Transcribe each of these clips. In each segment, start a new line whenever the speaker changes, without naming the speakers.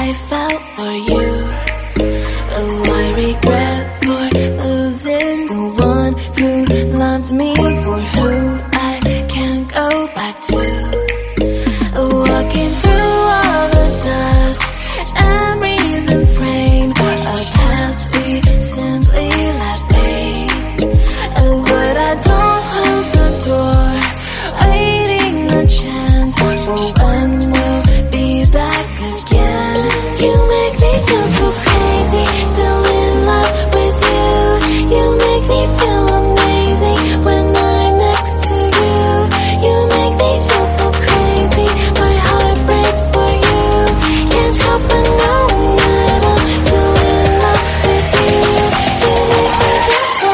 I felt for you. Oh, I regret for losing the one who loved me, for who I can't go back to. Walking through all the dust, memories and frame, a past we simply let fade. But I don't close the door, waiting a chance for when we'll be back again. You make me feel so crazy, still in love with you. You make me feel amazing when I'm next to you. You make me feel so crazy, my heart breaks for you. Can't help but know that I'm still in love with you. You make me feel so.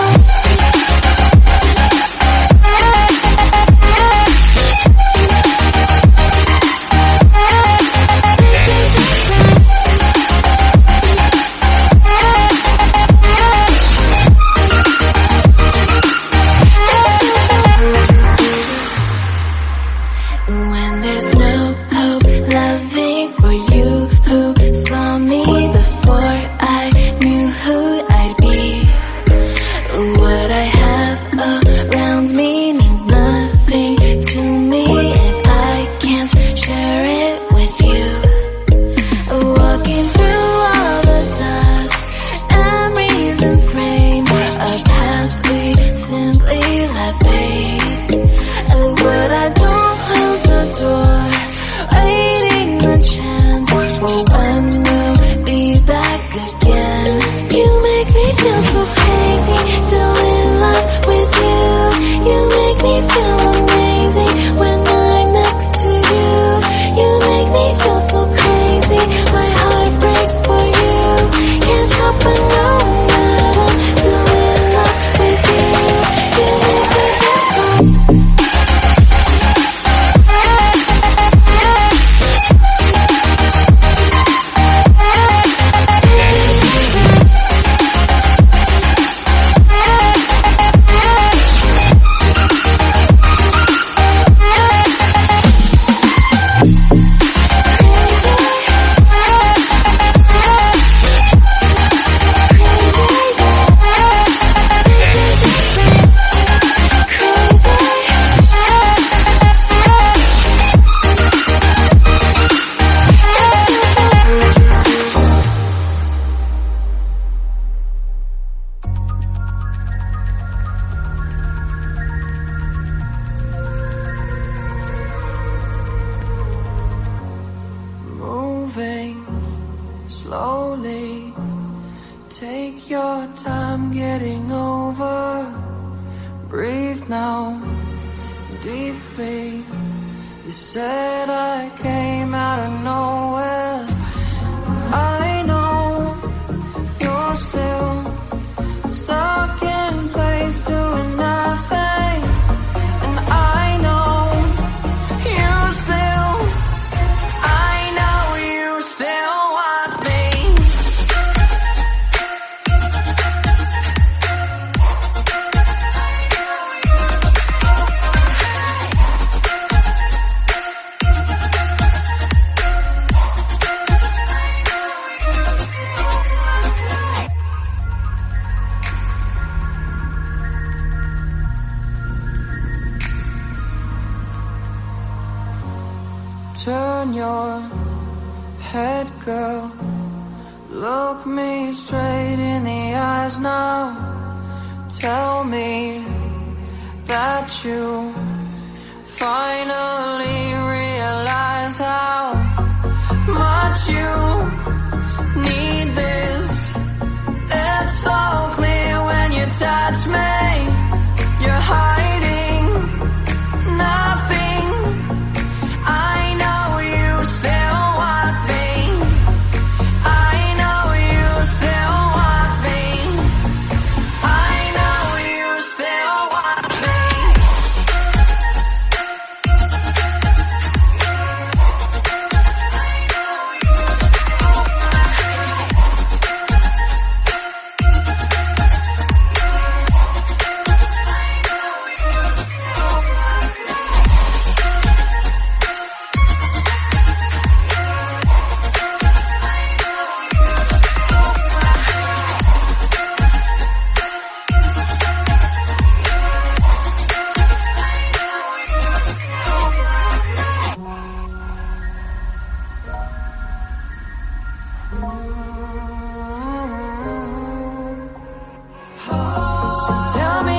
When there's no hope, loving for you who saw me before I knew who I'd be. What I have around me means nothing to me if I can't share it with you. Walking through all the dust, memories and frame, a past we simply let fade. But I don't close the door, waiting a chance for when we'll be back again. You make me feel so crazy, still in love with you. You make me feel amazing when I'm next to you. You make me feel so crazy, my heart breaks for you. Can't help but know that I'm still in love with you. You make me feel so. Moving slowly, take your time getting over. Breathe now, deeply. You said I came out of nowhere. I know you're still stuck in place doing nothing, and I know you still. I know you still want me. Turn your head, girl. Look me straight in the eyes now. Tell me that you finally realize how much you need this. It's so clear when you touch me. You're hiding nothing. I know you still want me. I know you still want me. I know you still want me. So tell me